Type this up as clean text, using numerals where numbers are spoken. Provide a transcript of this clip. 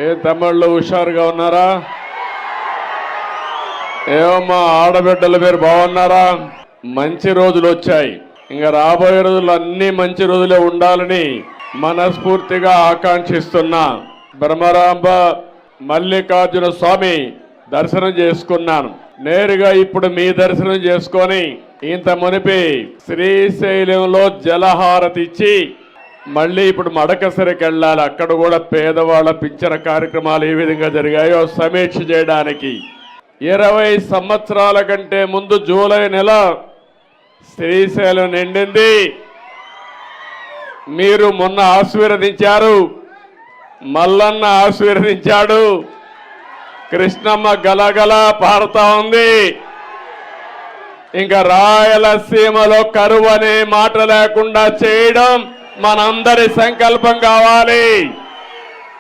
ఏం తమ్ముళ్ళు హుషారుగా ఉన్నారా? ఏమమ్మా ఆడబిడ్డలు మీరు బాగున్నారా? మంచి రోజులు వచ్చాయి. ఇంకా రాబోయే రోజులు అన్ని మంచి రోజులే ఉండాలని మనస్ఫూర్తిగా ఆకాంక్షిస్తున్నా. బ్రహ్మరాంబ మల్లికార్జున స్వామి దర్శనం చేసుకున్నాను. నేరుగా ఇప్పుడు మీ దర్శనం చేసుకొని ఇంత మునిపి శ్రీశైలంలో జలహారతి ఇచ్చి మళ్ళీ ఇప్పుడు మడకసరికి వెళ్ళాలి. అక్కడ కూడా పేదవాళ్ళ పింఛన కార్యక్రమాలు ఏ విధంగా జరిగాయో సమీక్ష చేయడానికి 20 సంవత్సరాల కంటే ముందు జూలై నెల శ్రీశైలం నిండింది. మీరు మొన్న ఆశీర్వదించారు, మల్లన్న ఆశీర్వదించాడు, కృష్ణమ్మ గలగల పారుతా ఉంది. ఇంకా రాయలసీమలో కరువు అనే మాట లేకుండా చేయడం మనందరి సంకల్పం కావాలి.